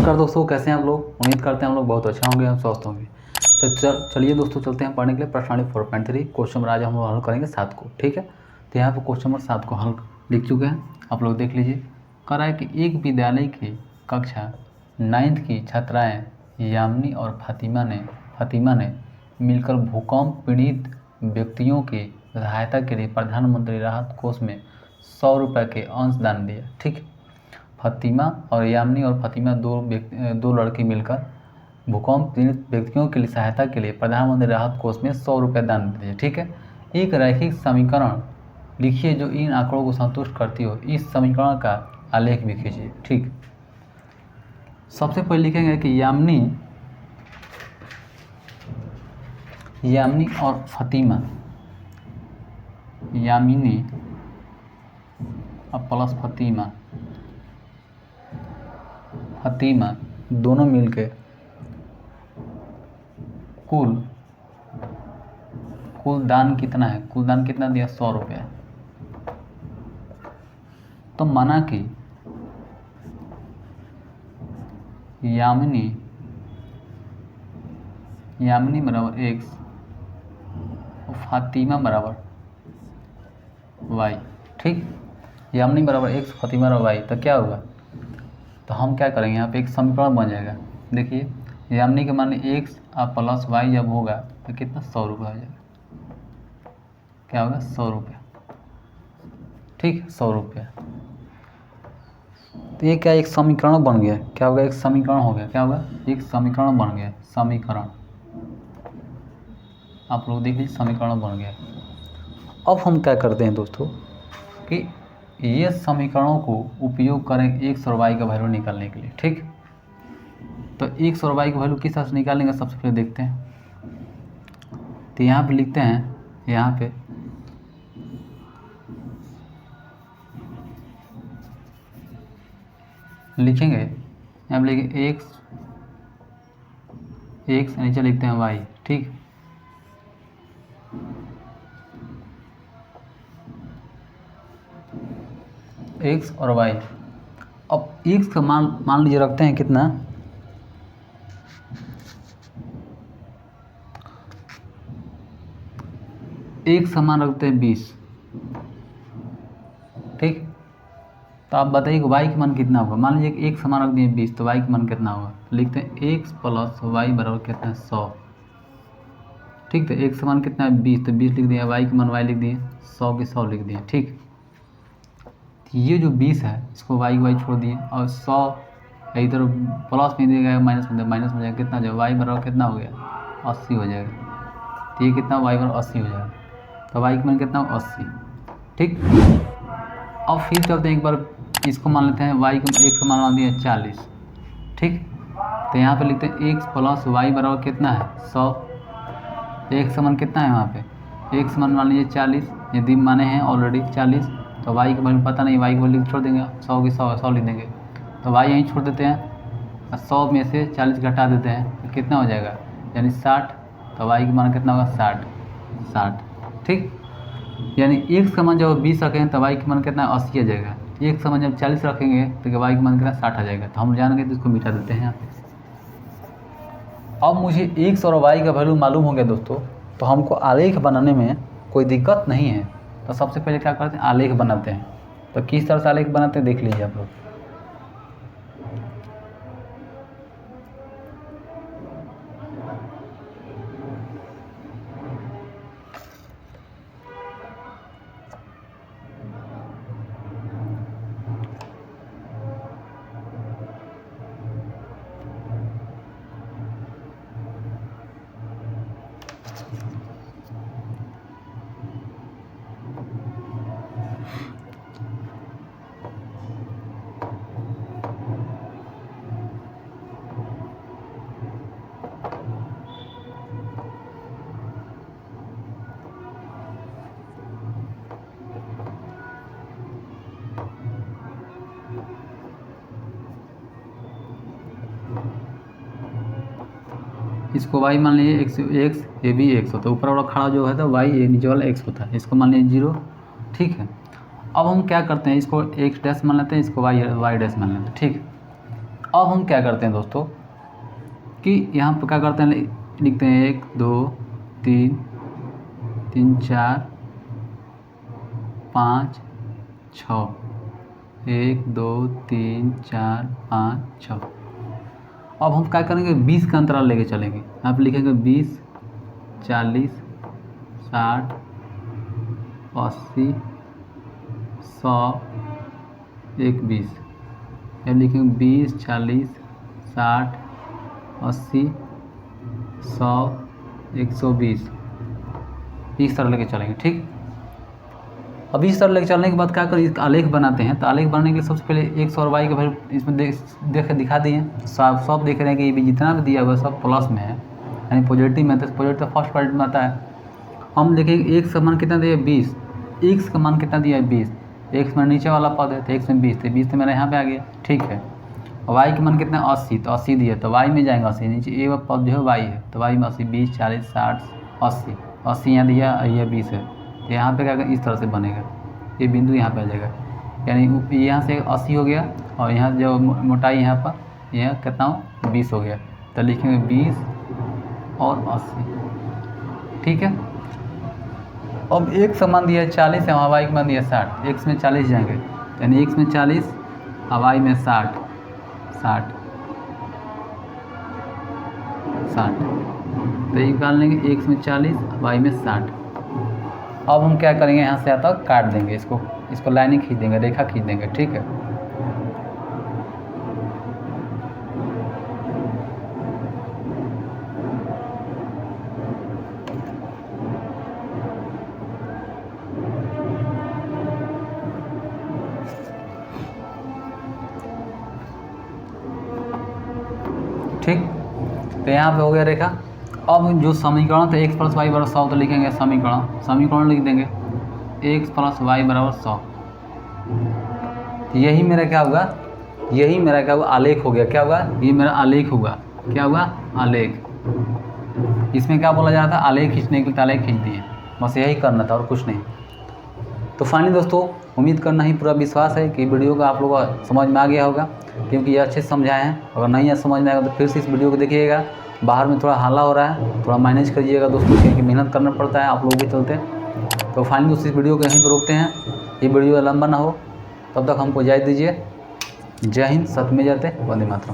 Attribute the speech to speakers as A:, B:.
A: नमस्कार दोस्तों, कैसे हैं आप लोग। उम्मीद करते हैं हम लोग बहुत अच्छा होंगे, हम स्वस्थ होंगे। तो चलिए दोस्तों, चलते हैं पढ़ने के लिए प्रश्नावली 4.3 क्वेश्चन नंबर आज हम लोग हल करेंगे 7 को। ठीक है, तो यहाँ पर क्वेश्चन नंबर 7 को हल लिख चुके हैं, आप लोग देख लीजिए। कह रहा है कि एक विद्यालय की कक्षा 9th की छात्राएँ यामिनी और फातिमा ने मिलकर भूकंप पीड़ित व्यक्तियों की सहायता के लिए प्रधानमंत्री राहत कोष में 100 रुपये के अंशदान दिया। ठीक, फातिमा और यामिनी और फातिमा दो लड़की मिलकर भूकंप पीड़ित व्यक्तियों के लिए सहायता के लिए प्रधानमंत्री राहत कोष में 100 रुपये दान दिए। ठीक है, एक रैखिक समीकरण लिखिए जो इन आंकड़ों को संतुष्ट करती हो। इस समीकरण का आलेख भी खींचिए। ठीक, सबसे पहले लिखेंगे कि यामिनी और फातिमा, यामिनी और प्लस फातिमा दोनों मिलके कुल दान कितना है, कुल दान कितना दिया, 100 रुपये। तो माना कि यामिनी बराबर x और फातिमा बराबर y। ठीक, यामिनी बराबर x, फातिमा बराबर y, तो क्या होगा, तो हम क्या करेंगे, यहाँ पे एक समीकरण बन जाएगा। देखिए, यामिनी के मान x और प्लस y जब होगा तो कितना, 100 रुपये हो जाएगा। क्या होगा, 100 रुपये। ठीक, 100 रुपये। तो ये क्या, एक समीकरण बन गया। क्या होगा, एक समीकरण हो गया। क्या होगा, एक समीकरण बन गया। समीकरण, आप लोग देख लीजिए, समीकरण बन गया। अब हम क्या करते हैं दोस्तों कि ये समीकरणों को उपयोग करें x और y का वैल्यू निकालने के लिए। ठीक, तो x और y का वैल्यू किस तरह से निकालेंगे, सबसे पहले देखते हैं। तो यहाँ पे लिखते हैं, यहाँ पे लिखेंगे, यहाँ पे लिखेंगे x नीचे लिखते हैं y। ठीक, x और y। अब x का मान लीजिए रखते हैं कितना, x का मान रखते हैं 20। ठीक, तो आप बताइए कि y का मान कितना होगा। मान लीजिए x का मान रख दिए 20, तो y का मान कितना होगा। लिखते हैं x प्लस y बराबर कितना है, 100। ठीक, तो x का मान कितना है, 20, तो 20 लिख दिया, y का मान y लिख दिए, 100 के 100 लिख दिए। ठीक, ये जो 20 है इसको y छोड़ दिए और 100 इधर प्लस में दिया माइनस में जाएगा, कितना जो y बराबर कितना हो गया, 80 हो जाएगा। तो ये कितना, y बराबर 80 हो जाएगा। तो y का मान कितना, 80। ठीक, अब फिर चलते हैं, एक बार इसको मान लेते हैं, y का x का मान दिया 40। ठीक, तो यहाँ पे लिखते हैं x प्लस y बराबर कितना है, 100। x का मान कितना है, यहाँ पे x मान लीजिए 40, यदि माने हैं ऑलरेडी 40, तो y का वैल्यू पता नहीं, y का वैल्यू छोड़ देंगे, 100 की 100 लिख देंगे। तो y यहीं छोड़ देते हैं, 100 में से 40 घटा देते हैं, तो कितना हो जाएगा, यानी 60। तो y का मान कितना होगा, 60। ठीक, यानी x का मान जब 20 रखेंगे तो y का मान कितना, 80 आ जाएगा। x का मान जब 40 रखेंगे तो y का मान कितना, 60 आ जाएगा। तो हम जानेंगे, तो इसको मिटा देते हैं यहाँ पे। अब मुझे x और y का वैल्यू मालूम हो गया दोस्तों, तो हमको आलेख बनाने में कोई दिक्कत नहीं है। तो सबसे पहले क्या करते हैं, आलेख बनाते हैं। तो किस तरह से आलेख बनाते हैं देख लीजिए आप लोग। इसको y मान लीजिए x, ये भी x होता है, ऊपर वाला खड़ा जो है तो y, ये नीचे वाला x होता है, इसको मान लीजिए 0। ठीक है, अब हम क्या करते हैं, इसको x डैश मान लेते हैं, इसको y डैश मान लेते हैं। ठीक, अब हम क्या करते हैं दोस्तों कि यहाँ पर क्या करते हैं, लिखते हैं 1 2 3 3 4 5 6, 1 2 3 4 5 6। अब हम क्या करेंगे, 20 का अंतराल लेके चलेंगे। यहाँ पे लिखेंगे 20 40 60 80 100 120। यहाँ लिखेंगे 20 40 60 80 100 120, इस तरह लेके चलेंगे। ठीक, अब इस तरह लेके चलने के बाद क्या करें, इसका आलेख बनाते हैं। तो आलेख बनाने के लिए सबसे पहले एक्स और वाई के वैल्यू इसमें दिखा दिए, सब देख रहे हैं कि ये भी जितना भी दिया हुआ है सब प्लस में है, यानी पॉजिटिव में। तो पॉजिटिव फर्स्ट क्वाड्रेंट में आता है। हम देखेंगे एक्स का मान कितना दिया है 20, एक्स का मान कितना दिया है 20, एक्स में नीचे वाला पद है तो एक्स में 20 थे, 20 तो मेरा यहाँ पे आ गया। ठीक है, वाई का मान कितना 80, तो 80 दिया तो वाई में जाएंगे 80, नीचे ये पद जो है वाई है तो वाई में 80 20 40 60 80, 80 यहाँ दिया, ये 20 है तो यहाँ पे क्या इस तरह से बनेगा, ये बिंदु यहाँ पे आ जाएगा, यानी यहाँ से 80 हो गया और यहाँ जो मोटाई यहाँ पर यह कितना हो 20 हो गया। तो लिखेंगे 20 और 80। ठीक है, अब एक समान दिया है 40 है, वहाँ वाई का मान दिया 60, एक्स में 40 जाएंगे यानी एक्स में 40 और वाई में 60 60 60, तो ये निकाल लेंगे एक्स में 40 वाई में 60। अब हम क्या करेंगे, यहाँ से आता काट देंगे इसको लाइनिंग खींच देंगे, रेखा खींच देंगे। ठीक है, ठीक, तो यहाँ पे हो गया रेखा। अब जो समीकरण था x + y = 100, तो लिखेंगे समीकरण लिख देंगे x + y = 100। यही मेरा क्या होगा, आलेख हो गया। क्या होगा, ये मेरा आलेख होगा। क्या हुआ, आलेख। इसमें क्या बोला जा रहा था, आलेख खींचने के लिए आलेख खींच दिए, बस यही करना था और कुछ नहीं। तो फाइनली दोस्तों, उम्मीद करना ही पूरा विश्वास है कि वीडियो का आप लोगों को समझ में आ गया होगा, क्योंकि ये अच्छे से समझाए हैं। अगर नहीं समझ में आएगा तो फिर से इस वीडियो को देखिएगा। बाहर में थोड़ा हल्ला हो रहा है, थोड़ा मैनेज करिएगा दोस्तों, क्योंकि मेहनत करना पड़ता है आप लोगों के चलते। तो फाइनली दोस्तों, इस वीडियो को यहीं पर रोकते हैं, ये वीडियो लंबा ना हो, तब तक हमको इजाज़त दीजिए। जय हिंद, सत्य में जयते, वंदे मातरम।